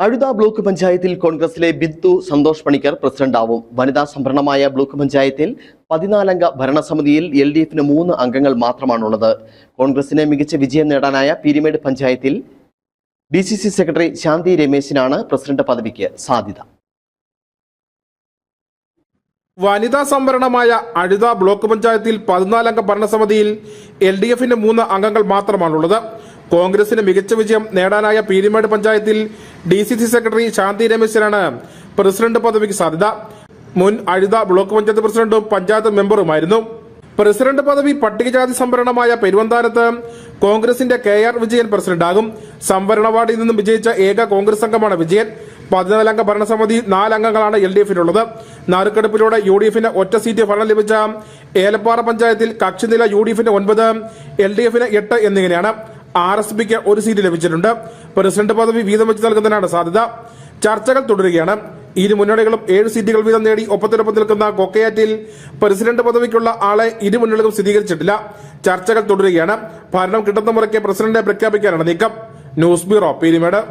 അഴുത block പഞ്ചായത്തിൽ കോൺഗ്രസിലെ ബിന്ദു സന്തോഷ് പണിക്കർ പ്രസിഡന്റാവും. വനിതാ സംവരണമായ ബ്ലോക്ക് പഞ്ചായത്തിൽ 14-അംഗ ഭരണസമിതിയിൽ LDFന് 3 അംഗങ്ങൾ മാത്രമാണുള്ളത്. കോൺഗ്രസിന് മികച്ച വിജയം നേടാനായ പീരിമേട് പഞ്ചായത്തിൽ DCC സെക്രട്ടറി ശാന്തി രമേശിനാണ് പ്രസിഡന്റ് പദവിക്ക് സാധ്യത. വനിതാ സംവരണമായ അഴുത ബ്ലോക്ക് പഞ്ചായത്തിൽ 14-അംഗ ഭരണസമിതിയിൽ LDFന് 3 അംഗങ്ങൾ മാത്രമാണുള്ളത്. കോൺഗ്രസിന് മികച്ച വിജയം നേടാനായ പീരിമേട് പഞ്ചായത്തിൽ DCC സെക്രട്ടറി ശാന്തി രമേശിനാണ് പ്രസിഡന്റ് പദവിക്ക് സാധ്യത. മുൻ അഴുത ബ്ലോക്ക് പഞ്ചായത്ത് പ്രസിഡന്റും പഞ്ചായത്ത് മെമ്പറുമായിരുന്നു. പ്രസിഡന്റ് പദവി പട്ടികജാതി സംവരണമായ പെരുവന്താനത്ത് കോൺഗ്രസിന്റെ KR വിജയൻ പ്രസിഡന്റാകും. സംവരണ വാർഡിൽ നിന്നും വിജയിച്ച ഏക കോൺഗ്രസ് അംഗമാണ് വിജയൻ. 14-അംഗ ഭരണസമിതി 4 അംഗങ്ങളാണ് LDFിനുള്ളത്. നറുക്കെടുപ്പിലൂടെ UDFന് ഒറ്റ സീറ്റ് ഫലം ലഭിച്ച ഏലപ്പാറ പഞ്ചായത്തിൽ കക്ഷിനില UDFന് 9, LDFന് 8 എന്നിങ്ങനെയാണ്. RSPക്ക് 1 സീറ്റ് ലഭിച്ചിട്ടുണ്ട്. പ്രസിഡന്റ് പദവി വീതം വെച്ച് നൽകുന്നതിനാണ് സാധ്യത. ചർച്ചകൾ തുടരുകയാണ്. ഇരു മുന്നണികളും 7 സീറ്റുകൾ വീതം നേടി ഒപ്പത്തിനൊപ്പം നിൽക്കുന്ന കൊക്കയാറ്റിൽ പ്രസിഡന്റ് പദവിക്കുള്ള ആളെ ഇരു മുന്നണികളും സ്ഥിരീകരിച്ചിട്ടില്ല. ചർച്ചകൾ തുടരുകയാണ്. ഭരണം കിട്ടുന്ന മുറയ്ക്ക് പ്രസിഡന്റിനെ പ്രഖ്യാപിക്കാനാണ് നീക്കം. News bureau, Peermade.